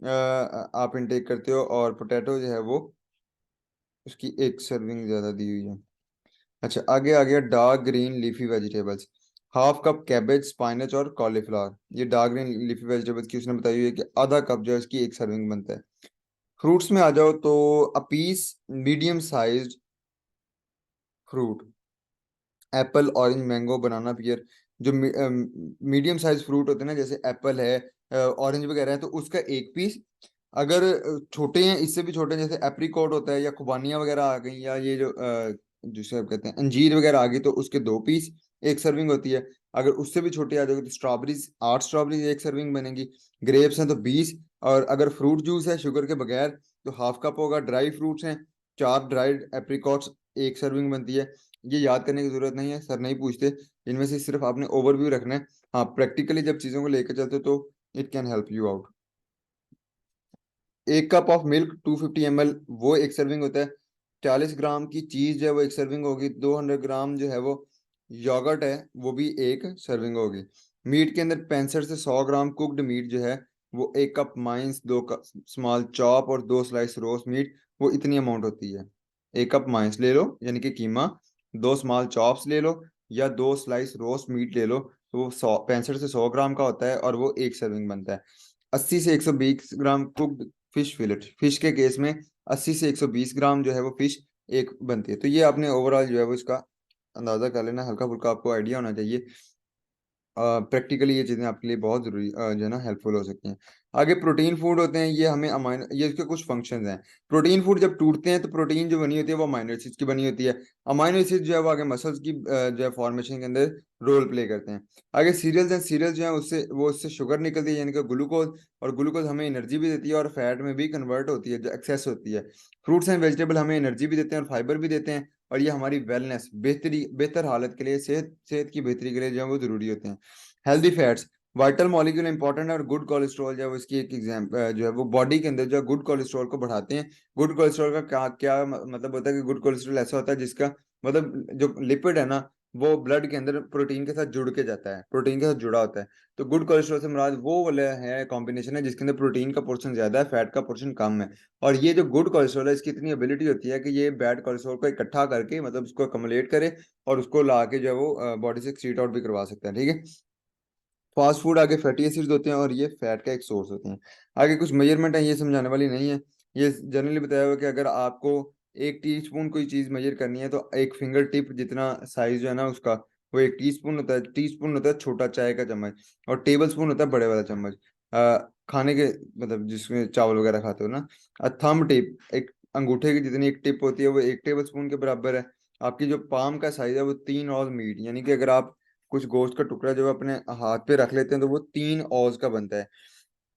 आप इनटेक करते हो, और पोटैटो जो है वो उसकी एक सर्विंग ज्यादा दी हुई है। अच्छा, आगे आ गया dark green leafy vegetables. Half cup cabbage, स्पाइनच और कॉलीफ्लावर। ये डार्क ग्रीन लीफी वेजिटेबल्स की उसने बताई हुई है कि आधा कप जो है इसकी एक सर्विंग बनता है। फ्रूट्स में आ जाओ तो a piece medium sized fruit, apple, orange, mango, banana, pear. जो मीडियम साइज फ्रूट होते हैं ना, जैसे एप्पल है, ऑरेंज वगैरह है, तो उसका एक पीस। अगर छोटे हैं, इससे भी छोटे हैं, जैसे एप्रिकॉट होता है या खुबानियाँ वगैरह आ गई, या ये जो जिसे आप कहते हैं अंजीर वगैरह आ गई, तो उसके दो पीस एक सर्विंग होती है। अगर उससे भी छोटे आ जाओगे तो स्ट्रॉबेरीज, 8 स्ट्रॉबेरीज एक सर्विंग बनेगी। ग्रेप्स हैं तो 20। और अगर फ्रूट जूस है शुगर के बगैर तो हाफ कप होगा। ड्राई फ्रूट्स हैं, 4 ड्राइड एप्रिकॉट्स, एक सर्विंग बनती है। ये याद करने की जरूरत नहीं है, सर नहीं पूछते। इनमें से सिर्फ आपने ओवरव्यू रखना है। हाँ, प्रैक्टिकली जब चीजों को लेकर चलते हो तो it can help you out. एक कप ऑफ मिल्क 250 ml, वो एक सर्विंग होता है। 40 ग्राम की चीज जो है वो एक सर्विंग होगी। 200 ग्राम जो है वो योगर्ट है, वो भी एक सर्विंग होगी। मीट के अंदर 65 से 100 ग्राम कुक्ड मीट जो है वो एक कप माइंस, दो कप स्मॉल चॉप और दो स्लाइस रोस्ट मीट, वो इतनी अमाउंट होती है। एक कप माइंस ले लो यानी कि कीमा, दो स्मॉल चॉप्स ले लो, या दो स्लाइस रोस्ट मीट ले लो, तो वो 65 से 100 ग्राम का होता है और वो एक सर्विंग बनता है। 80 से 120 ग्राम कुक्ड फिश फिलेट, फिश के केस में 80 से 120 ग्राम जो है वो फिश एक बनती है। तो ये आपने ओवरऑल जो है वो इसका अंदाजा कर लेना, हल्का फुल्का आपको आइडिया होना चाहिए। प्रैक्टिकली ये चीज़ें आपके लिए बहुत ज़रूरी जो है ना हेल्पफुल हो सकती हैं। आगे प्रोटीन फूड होते हैं, ये हमें अमाइनो, ये इसके कुछ फंक्शंस हैं। प्रोटीन फूड जब टूटते हैं तो प्रोटीन जो बनी होती है वो अमाइनो एसिड्स की बनी होती है। अमाइनो एसिड जो है वो आगे मसल्स की जो है फॉर्मेशन के अंदर रोल प्ले करते हैं। आगे सीरियल्स हैं, सीरियल्स जो है उससे शुगर निकलती है यानी कि ग्लूकोज, और ग्लूकोज हमें एनर्जी भी देती है और फैट में भी कन्वर्ट होती है जो एक्सेस होती है। फ्रूट्स एंड वेजिटेबल हमें एनर्जी भी देते हैं और फाइबर भी देते हैं, और ये हमारी वेलनेस, बेहतर हालत के लिए, सेहत सेहत की बेहतरी के लिए जो है वो जरूरी होते हैं। Healthy fats, vital molecule important है, और गुड कोलेस्ट्रॉल जो है वो इसकी एक एग्जाम जो है वो बॉडी के अंदर जो है गुड कोलेस्ट्रॉल को बढ़ाते हैं। गुड कोलेस्ट्रॉल का क्या क्या मतलब होता है कि गुड कोलेस्ट्रॉल ऐसा होता है जिसका मतलब जो लिपिड है ना, वो ब्लड के अंदर प्रोटीन के साथ जुड़ के जाता है, प्रोटीन के साथ जुड़ा होता है। तो गुड कोलेस्ट्रॉल से मुराद वो वाला है कॉम्बिनेशन है जिसके अंदर प्रोटीन का पोर्शन ज्यादा है, फैट का पोर्शन कम है। और ये जो गुड कोलेस्ट्रॉल है, इसकी इतनी एबिलिटी होती है कि ये बैड कोलेस्ट्रॉल को इकट्ठा करके, मतलब उसको अकमुलेट करे और उसको ला के जो है वो बॉडी से एक्सक्रीट आउट भी करवा सकता है, ठीक है। फास्ट फूड आगे फैटी एसिड्स होते हैं और ये फैट का एक सोर्स होते हैं। आगे कुछ मेजरमेंट है, ये समझाने वाली नहीं है। ये जनरली बताया हुआ कि अगर आपको 1 टीस्पून कोई चीज मेजर करनी है तो एक फिंगर टिप जितना साइज जो है ना उसका, वो 1 टीस्पून होता है। टीस्पून होता है छोटा चाय का चम्मच, और टेबल स्पून होता है बड़े वाला चम्मच। खाने के मतलब जिसमें चावल वगैरह खाते हो ना। थंब टिप, एक अंगूठे की जितनी एक टिप होती है वो 1 टेबल स्पून के बराबर है। आपकी जो पाम का साइज है वो 3 औज मीट, यानी कि अगर आप कुछ गोश्त का टुकड़ा जो अपने हाथ पे रख लेते हैं तो वो 3 औज का बनता है।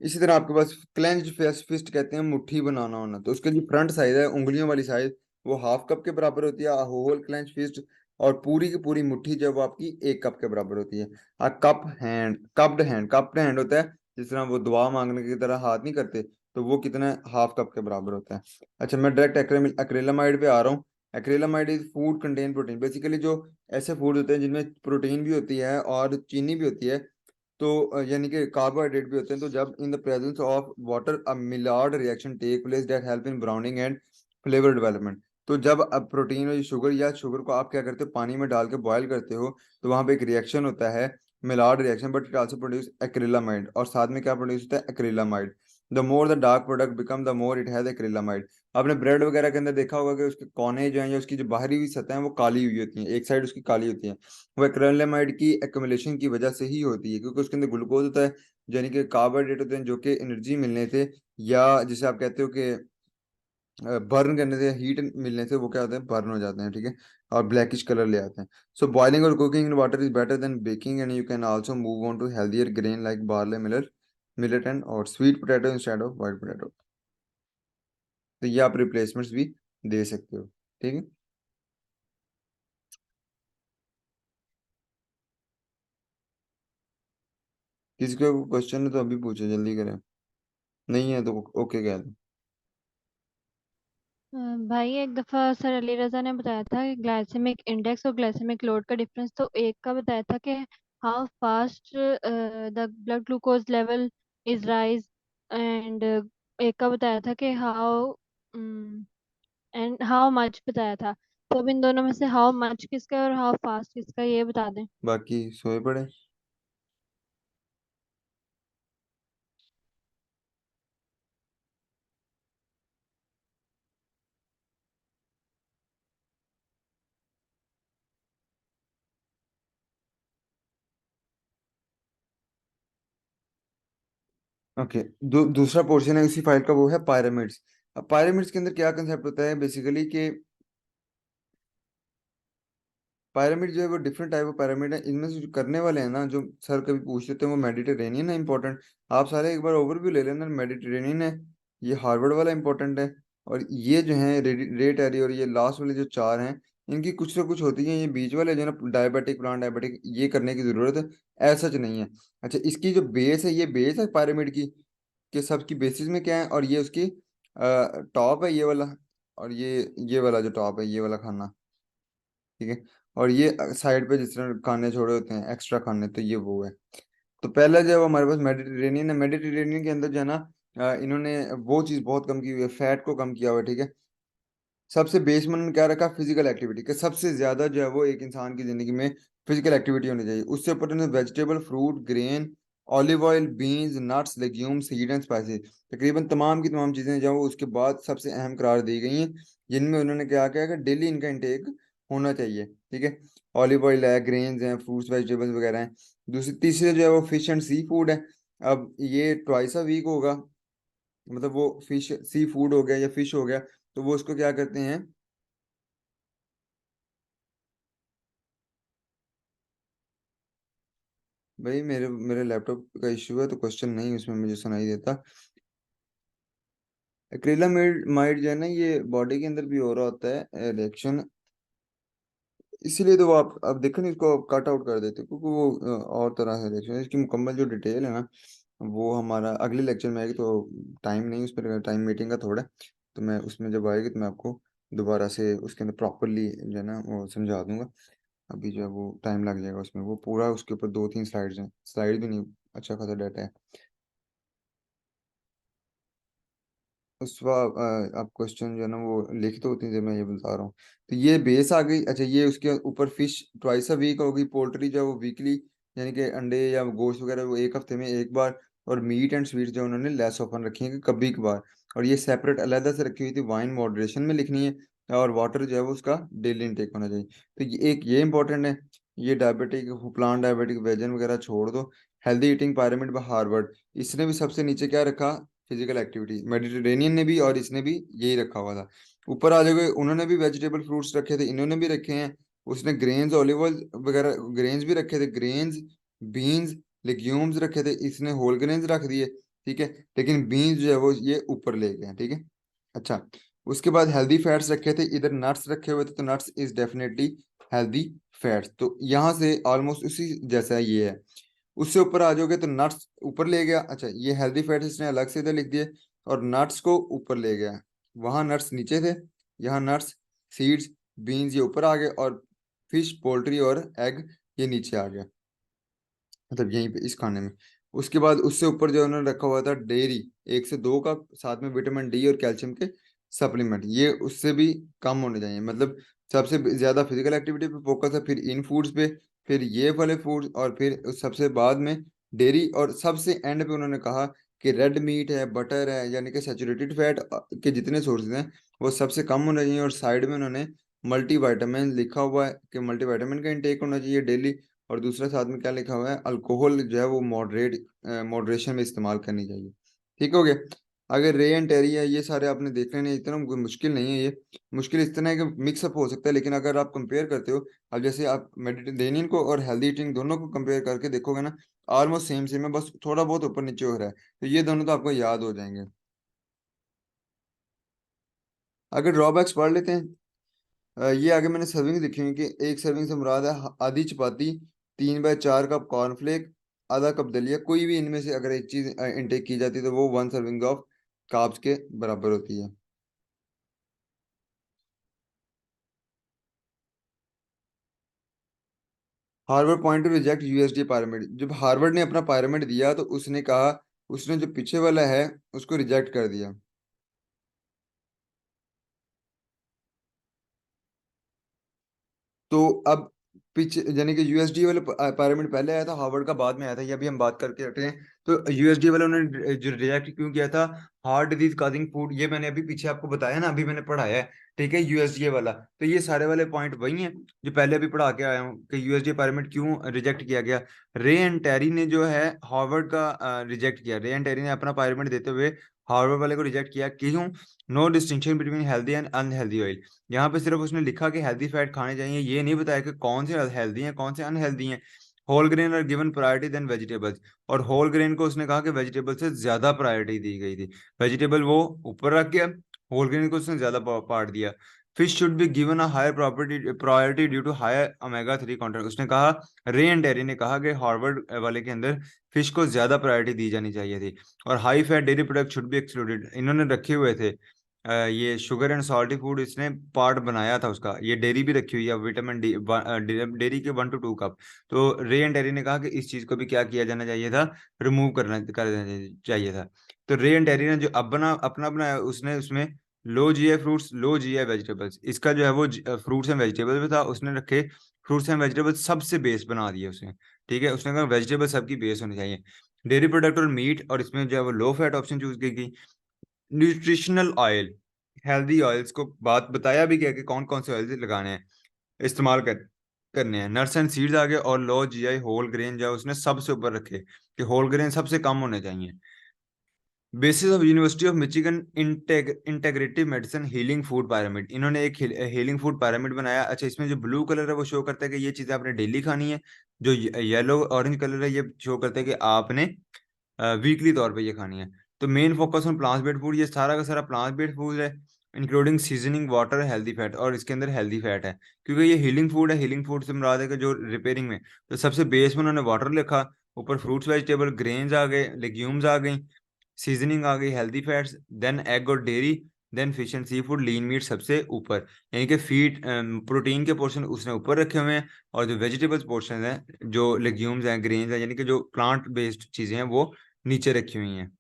इसी तरह आपके पास क्लेंच्ड फिस्ट कहते हैं मुट्ठी बनाना होना, तो उसके जो फ्रंट साइज है उंगलियों वाली साइज, वो हाफ कप के बराबर होती है होल क्लेंच फिस्ट। और पूरी की पूरी मुट्ठी जो है वो आपकी 1 कप के बराबर होती है। कप्ड हैंड होता है जिस तरह वो दुआ मांगने की तरह हाथ नहीं करते, तो वो कितना हाफ कप के बराबर होता है। अच्छा, मैं डायरेक्ट एक्रेलामाइड पे आ रहा हूँ। Acrylamide is food contain protein, basically जो ऐसे फूड होते हैं जिनमें प्रोटीन भी होती है और चीनी भी होती है, तो यानी कि कार्बोहाइड्रेट भी होते हैं। तो जब in the presence of water a Maillard reaction take place that help in browning and flavour development. तो जब अब प्रोटीन और शुगर, या शुगर को आप क्या करते हो पानी में डाल के बॉयल करते हो, तो वहां पे एक रिएक्शन होता है, Maillard reaction, but it also produce acrylamide. और साथ में क्या प्रोड्यूस होता है, acrylamide. The more the dark product become the more it has acrylamide. आपने ब्रेड वगैरह के अंदर देखा होगा कि उसके कोने जो हैं या उसकी जो बाहरी हुई सतह है वो काली हुई होती हैं, एक साइड उसकी काली होती है। वो एक्रेलेमाइड की एक्युमुलेशन की वजह से ही होती है, क्योंकि उसके अंदर ग्लूकोज होता है, यानी कि कार्बोहाइड्रेट होते हैं जो कि एनर्जी मिलने से, या जिसे आप कहते हो कि बर्न करने से, हीट मिलने से वो क्या होते हैं, बर्न हो जाते हैं, ठीक है। और ब्लैकिश कलर ले आते हैं। सो बॉइलिंग और cooking in water is better than baking, and you can also move on to healthier grain like barley millet and और sweet potato instead of white potato. तो ये आप रिप्लेसमेंट्स भी दे सकते हो, ठीक है। किसी का क्वेश्चन है तो अभी पूछो, जल्दी करें। नहीं है तो ओके कह दो। भाई एक दफ़ा सर अली रज़ा ने बताया था कि ग्लाइसेमिक इंडेक्स और ग्लाइसेमिक लोड का डिफरेंस, तो एक का बताया था कि how fast the blood glucose level is rise, and एक का बताया था कि हाउ एंड हाउ मच बताया था। तो अब इन दोनों में से हाउ मच किसका है और हाउ फास्ट किसका है, ये बता दें। बाकी सोए पड़े। ओके, दूसरा पोर्शन है उसी फाइल का, वो है पायरामिड्स। अब पायरामिड्स के अंदर क्या कंसेप्ट होता है बेसिकली कि पिरामिड जो है वो डिफरेंट टाइप ऑफ पिरामिड है। इनमें से जो करने वाले हैं ना, जो सर कभी पूछते थे, वो मेडिटेरेनियन है इंपॉर्टेंट। आप सारे एक बार ओवरव्यू ले लेना, मेडिटेरेनियन है, ये हार्वर्ड वाला इंपॉर्टेंट है। और ये जो है रेट एरी और ये लास्ट वाले जो चार हैं, इनकी कुछ ना कुछ होती है। ये बीच वाले जो है ना, डायबिटिक प्लान डायबिटिक, ये करने की जरूरत है, ऐसा सच नहीं है। अच्छा, इसकी जो बेस है, ये बेस है पिरामिड की, कि सबकी बेसिस में क्या है, और ये उसकी टॉप है ये वाला, और ये वाला जो टॉप है ये वाला खाना, ठीक है। और ये साइड पे जिस तरह खाने छोड़े होते हैं एक्स्ट्रा खाने, तो ये वो है। तो पहला जो है वो हमारे पास मेडिटेरेनियन है। मेडिटेरेनियन के अंदर जो है ना, इन्होंने वो चीज़ बहुत कम की हुई है, फैट को कम किया हुआ है, ठीक है। सबसे बेस में उन्होंने क्या रखा, फिजिकल एक्टिविटी, कि सबसे ज्यादा जो है वो एक इंसान की जिंदगी में फिजिकल एक्टिविटी होनी चाहिए। उससे ऊपर उन्होंने vegetable, fruit, grain, olive oil, beans, nuts, legume, seed and spices, तकरीबन तमाम की तमाम चीजें जो है वो उसके बाद सबसे अहम करार दी गई हैं, जिनमें उन्होंने क्या किया कि डेली इनका इंटेक होना चाहिए, ठीक है। ऑलिव ऑयल है, ग्रेन्स हैं, फ्रूट्स वेजिटेबल्स वगैरह हैं। दूसरी तीसरे जो है वो फिश एंड सी फूड है। अब ये ट्वाइस अ वीक होगा, मतलब वो फिश सी फूड हो गया या फिश हो गया, तो वो उसको क्या करते हैं। भाई मेरे मेरे लैपटॉप का इशू है तो क्वेश्चन नहीं उसमें मुझे सुनाई देता। एक्रिलामाइड माइड जो है ना, ये बॉडी के अंदर भी हो रहा होता है रिएक्शन, इसीलिए तो वो आप अब देखो नहीं, इसको कट आउट कर देते क्योंकि वो और तरह से रिएक्शन है। इसकी मुकम्मल जो डिटेल है ना, वो हमारा अगले लेक्चर में आएगी, तो टाइम नहीं उस पर, टाइम मीटिंग का थोड़ा है। तो मैं उसमें जब आएगी तो मैं आपको दोबारा से उसके अंदर प्रॉपरली जो है ना वो समझा दूंगा। अभी जो है वो टाइम लग जाएगा उसमें, वो पूरा उसके ऊपर 2-3 स्लाइड्स हैं, स्लाइड भी नहीं, अच्छा खासा डाटा है। उस आप क्वेश्चन जो है ना वो लिख तो होती है, मैं ये बता रहा हूँ। तो ये बेस आ गई। अच्छा, ये उसके ऊपर फिश ट्वाइस अ वीक होगी, पोल्ट्री जो है वो वीकली, यानी कि अंडे या गोश्त वगैरह वो एक हफ्ते में एक बार, और मीट एंड स्वीट जो उन्होंने लेस ऑफन रखी है कि कभी कभार, और ये सेपरेट अलहदा से रखी हुई थी, वाइन मॉडरेशन में लिखनी है, और वाटर जो है वो उसका डेली इनटेक होना चाहिए। तो ये एक ये इंपॉर्टेंट है। ये डायबिटिक, प्लांट डायबिटिक वेजन वगैरह छोड़ दो। Healthy eating pyramid bye Harvard, इसने भी सबसे नीचे क्या रखा, फिजिकल एक्टिविटी। मेडिटेरेनियन ने भी और इसने भी यही रखा हुआ था। ऊपर आ जाओगे, उन्होंने भी वेजिटेबल फ्रूट्स रखे थे, इन्होंने भी रखे हैं। उसने ग्रेन्स, ऑलिव ऑयल वगैरह ग्रेन्स भी रखे थे, ग्रेन्स, बीन्स, लेग्यूम्स रखे थे, इसने होल ग्रेन्स रख दिए। ठीक है, लेकिन बीन्स जो है वो ये ऊपर ले गए हैं। ठीक है। अच्छा, उसके बाद हेल्दी फैट्स रखे थे, इधर नट्स रखे हुए थे, तो nuts is definitely healthy fats, तो यहाँ से ऑलमोस्ट उसी जैसा ये है। उससे ऊपर आ जाओगे तो नट्स ऊपर ले गया। अच्छा, ये हेल्दी फैट्स इसने अलग से इधर लिख दिए, और नट्स को ऊपर ले गया। वहां नट्स नीचे थे, यहाँ नट्स, सीड्स, बीन्स ये ऊपर आ गए, और फिश, पोल्ट्री और एग ये नीचे आ गया, मतलब यहीं पे इस खाने में। उसके बाद उससे ऊपर जो उन्होंने रखा हुआ था डेयरी, 1 से 2 कप, साथ में विटामिन डी और कैल्शियम के सप्लीमेंट, ये उससे भी कम होने चाहिए। मतलब सबसे ज्यादा फिजिकल एक्टिविटी पे फोकस है, फिर इन फूड्स पे, फिर ये वाले फूड्स, और फिर सबसे बाद में डेयरी, और सबसे एंड पे उन्होंने कहा कि रेड मीट है, बटर है, यानी कि सेचुरेटेड फैट के जितने सोर्सेज हैं वो सबसे कम होने चाहिए। और साइड में उन्होंने मल्टीविटामिन लिखा हुआ है कि मल्टीविटामिन का इंटेक होना चाहिए डेली। और दूसरा साथ में क्या लिखा हुआ है, अल्कोहल जो है वो मॉडरेशन में इस्तेमाल करनी चाहिए। ठीक हो गया। अगर रे एंड टेरी है, ये सारे आपने देख लेने, इतना कोई मुश्किल नहीं है ये। मुश्किल इतना है कि मिक्सअप हो सकता है, लेकिन अगर आप कंपेयर करते हो, अब जैसे आप मेडिटेरेनियन को और हेल्दी ईटिंग दोनों को कंपेयर करके देखोगे ना, ऑलमोस्ट सेम सेम है, बस थोड़ा बहुत ऊपर नीचे हो रहा है, तो ये दोनों तो आपको याद हो जाएंगे। अगर ड्रॉबैक्स पढ़ लेते हैं, ये आगे मैंने सर्विंग लिखी हुई कि एक सर्विंग से मुराद है आधी चपाती, 3/4 कप कॉर्नफ्लेक, आधा कप दलिया, कोई भी इनमें से अगर एक चीज इनटेक की जाती है तो वो 1 सर्विंग ऑफ कार्ब्स के बराबर होती है। Harvard point two reject USD pyramid, जब हार्वर्ड ने अपना pyramid दिया तो उसने कहा, उसने जो पीछे वाला है उसको रिजेक्ट कर दिया। तो अब पीछे, यानी कि यूएसडी वाले pyramid पहले आया था, हार्वर्ड का बाद में आया था, ये अभी हम बात करके हटे हैं। तो यूएसडी वाले उन्होंने जो रिजेक्ट क्यों किया था, हार्ट डिजीज काजिंग फूड, ये मैंने अभी पीछे आपको बताया ना, अभी मैंने पढ़ाया है। ठीक है, यूएसडी वाला, तो ये सारे वाले पॉइंट वही हैं जो पहले अभी पढ़ा के आया हूँ कि यूएसडी pyramid क्यों रिजेक्ट किया गया। रे एंड टेरी ने जो है हार्वर्ड का रिजेक्ट किया, रे एंड टेरी ने अपना pyramid देते हुए हार्वर्ड वाले को रिजेक्ट किया। क्यों? No distinction between healthy and unhealthy oil. यहाँ पे सिर्फ उसने लिखा कि हेल्दी फैट खाने चाहिए, ये नहीं बताया कि कौन से हेल्दी हैं कौन से अनहेल्दी हैं। Whole grain are given priority than vegetables, और होल ग्रेन को उसने कहा कि वेजिटेबल से ज्यादा प्रायोरिटी दी गई थी। वेजिटेबल वो ऊपर रख गया, होल ग्रेन को उसने ज्यादा पार्ट दिया। Fish should be given a higher property priority due to higher omega 3 content, उसने कहा। रे एंड टेरी ने कहा कि हार्वर्ड वाले के अंदर फिश को ज्यादा प्रायोरिटी दी जानी चाहिए थी। और high fat dairy product should be excluded, इन्होंने रखे हुए थे। ये शुगर एंड सॉल्टी फूड इसने पार्ट बनाया था उसका, ये डेयरी भी रखी हुई है, विटामिन डी, डेयरी के 1 to 2 कप। तो रे एंड डेयरी ने कहा कि इस चीज को भी क्या किया जाना चाहिए था, रिमूव करना कर देना चाहिए था। तो रे एंड डेयरी ने जो अपना अपना बनाया, उसने उसमें low GI fruits, low GI vegetables, इसका जो है वो फ्रूट्स एंड वेजिटेबल्स भी था, उसने रखे फ्रूट्स एंड वेजिटेबल्स सबसे बेस बना दिया उसने। ठीक है, उसने कहा वेजिटेबल सबकी बेस होनी चाहिए। डेयरी प्रोडक्ट और मीट, और इसमें जो है वो लो फैट ऑप्शन चूज की। न्यूट्रिशनल ऑयल, हेल्दी ऑयल्स को बात बताया भी गया कि कौन कौन से ऑयल्स लगाने हैं, इस्तेमाल करने हैं। नट्स एंड सीड्स आगे, और लो जीआई होल ग्रेन जो है उसने सबसे ऊपर रखे कि होल ग्रेन सबसे कम होने चाहिए। Basis of university of Michigan integrative medicine healing food pyramid, इन्होंने एक हीलिंग फूड pyramid बनाया। अच्छा, इसमें जो ब्लू कलर है वो शो करता है कि ये चीज़ें आपने डेली खानी है, जो येलो ऑरेंज कलर है ये शो करता है कि आपने वीकली तौर पे ये खानी है। तो main focus on plant based food, ये सारा का सारा प्लांट बेस्ड फूड है, including seasoning water healthy fat, और इसके अंदर हेल्दी फैट है क्योंकि ये हीलिंग फूड है। हीलिंग फूड से मुराद है कि जो रिपेयरिंग में, तो सबसे बेस में उन्होंने वाटर लिखा, ऊपर फ्रूट्स वेजिटेबल ग्रेन्स आ गए, लेग्यूम्स आ गई, सीजनिंग आ गई, हेल्दी फैट्स, देन एग और dairy, then fish and seafood, lean meat सबसे ऊपर, यानी कि फीड प्रोटीन के पोर्शन उसने ऊपर रखे हुए हैं, और जो वेजिटेबल्स पोर्शन हैं, जो लेग्यूम्स हैं, ग्रेन्स हैं, यानी कि जो प्लांट बेस्ड चीज़ें हैं, वो नीचे रखी हुई हैं।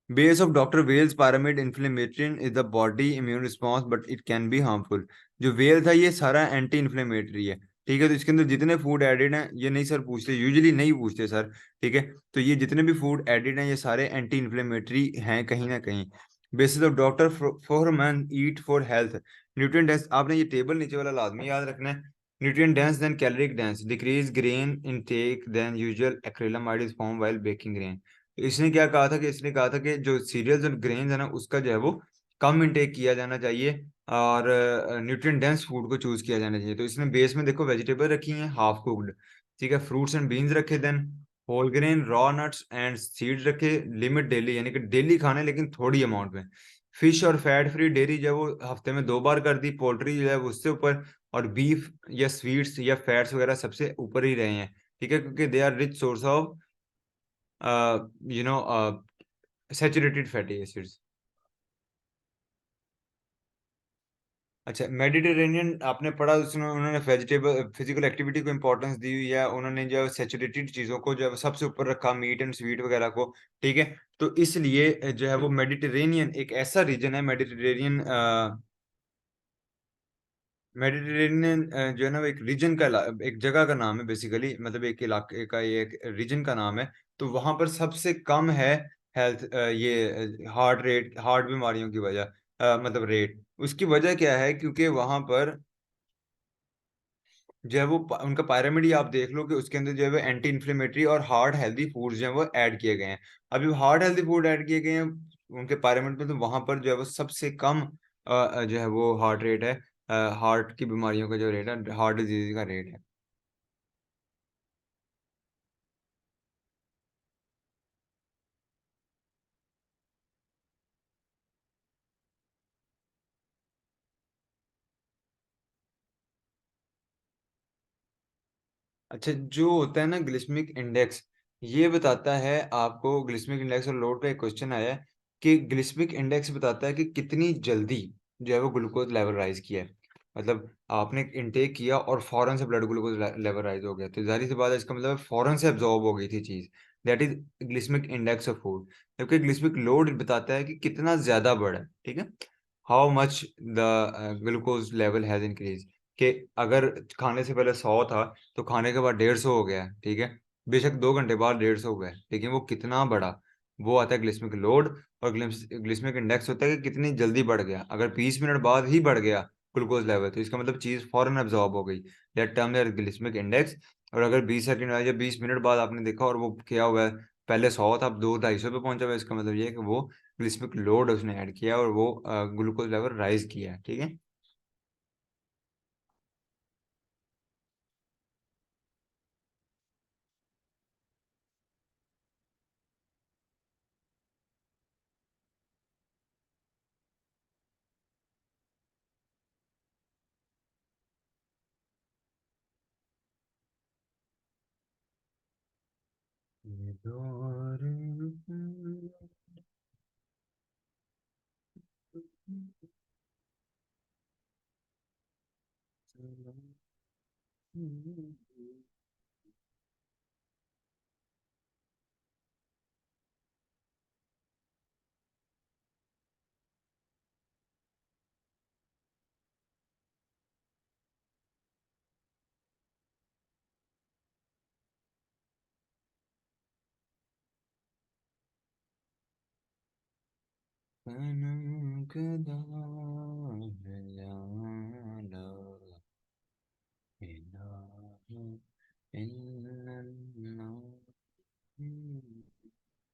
Base of doctor Weil's pyramid, inflammation is the body immune response but it can be harmful। जो वेल था ये सारा एंटी इन्फ्लेमेटरी है, ठीक है। तो इसके अंदर जितने फूड एडेड हैं, ये नहीं सर पूछते, यूजुअली नहीं पूछते सर, ठीक है। तो ये जितने भी फूड एडेड हैं, ये सारे एंटी इन्फ्लेमेटरी हैं कहीं ना कहीं। Basis of doctor foreman, eat for health, nutrient dense, आपने ये टेबल नीचे वाला लाजमी याद रखना है। Nutrient dense then caloric dense, decrease grain intake than usual, acrylamide is form while baking grain. इसने क्या कहा था कि इसने कहा था कि जो सीरियल्स और ग्रेन्स है ना, उसका जो है वो कम इंटेक किया जाना चाहिए, और न्यूट्रिएंट डेंस फूड को चूज किया जाना चाहिए। तो इसने बेस में देखो वेजिटेबल रखी हैं हाफ कुक्ड, ठीक है, फ्रूट्स एंड बीन्स रखे, then whole grain, raw nuts and seeds रखे, लिमिट डेली, यानी कि डेली खाने लेकिन थोड़ी अमाउंट में। फिश और फैट फ्री डेयरी जो है वो हफ्ते में 2 बार कर दी, पोल्ट्री जो है वो उससे ऊपर, और बीफ या स्वीट्स या फैट्स वगैरह सबसे ऊपर ही रहे हैं, ठीक है, क्योंकि they are rich source of you know saturated fatty acids. अच्छा, मेडिटेरेनियन आपने पढ़ा, उसमें उन्होंने वेजिटेबल फिजिकल एक्टिविटी को इंपॉर्टेंस दी हुई है, उन्होंने जो सैचुरेटेड चीज़ों को जो है सबसे ऊपर रखा, मीट एंड स्वीट वगैरह को, ठीक है। तो इसलिए जो है वो मेडिटेरेनियन एक ऐसा रीजन है, मेडिटेरेनियन मेडिटेरेनियन जो है ना वो एक रीजन का एक जगह का नाम है बेसिकली, मतलब एक इलाके का, ये एक रीजन का नाम है। तो वहां पर सबसे कम है हेल्थ, ये हार्ट रेट, हार्ट बीमारियों की वजह, मतलब रेट, उसकी वजह क्या है, क्योंकि वहां पर जो है वो उनका pyramid ही आप देख लो कि उसके अंदर जो है वो एंटी इन्फ्लेमेटरी और हार्ट हेल्दी फूड्स जो है वो ऐड किए गए हैं। अभी हार्ट हेल्दी फूड ऐड किए गए हैं उनके pyramid में, तो वहां पर जो है वो सबसे कम जो है वो हार्ट रेट है, हार्ट की बीमारियों का जो रेट है, हार्ट डिजीज का रेट है। अच्छा, जो होता है ना ग्लिसमिक इंडेक्स, ये बताता है आपको, ग्लिसमिक इंडेक्स और लोड पे एक क्वेश्चन आया है कि ग्लिसमिक इंडेक्स बताता है कि कितनी जल्दी जो है वो ग्लूकोज लेवल राइज किया है। मतलब आपने इनटेक किया और फौरन से ब्लड ग्लूकोज लेवल राइज हो गया, तो जाहिर सी बात है इसका मतलब फौरन से एब्जॉर्ब हो गई थी चीज। That is glycemic index of food. जबकि ग्लिसमिक लोड बताता है कि कितना ज्यादा बढ़ा है, ठीक है, how much the glucose level has increase. कि अगर खाने से पहले 100 था, तो खाने के बाद 150 हो गया, ठीक है, बेशक 2 घंटे बाद 150 हो गया, लेकिन वो कितना बड़ा, वो आता है ग्लिसमिक लोड। और ग्लिसमिक इंडेक्स होता है कि कितनी जल्दी बढ़ गया। अगर 20 मिनट बाद ही बढ़ गया ग्लूकोज लेवल, तो इसका मतलब चीज फौरन एब्जॉर्ब हो गई, दैट टर्म है ग्लिसमिक इंडेक्स। और अगर 20 सेकंड या 20 मिनट बाद आपने देखा और वो क्या हुआ है, पहले 100 था अब 200-250 पे पहुंचा हुआ है, इसका मतलब ये है कि वो ग्लिसमिक लोड उसने ऐड किया और वो ग्लूकोज लेवल राइज किया है, ठीक है। ये दौर सनम कदा है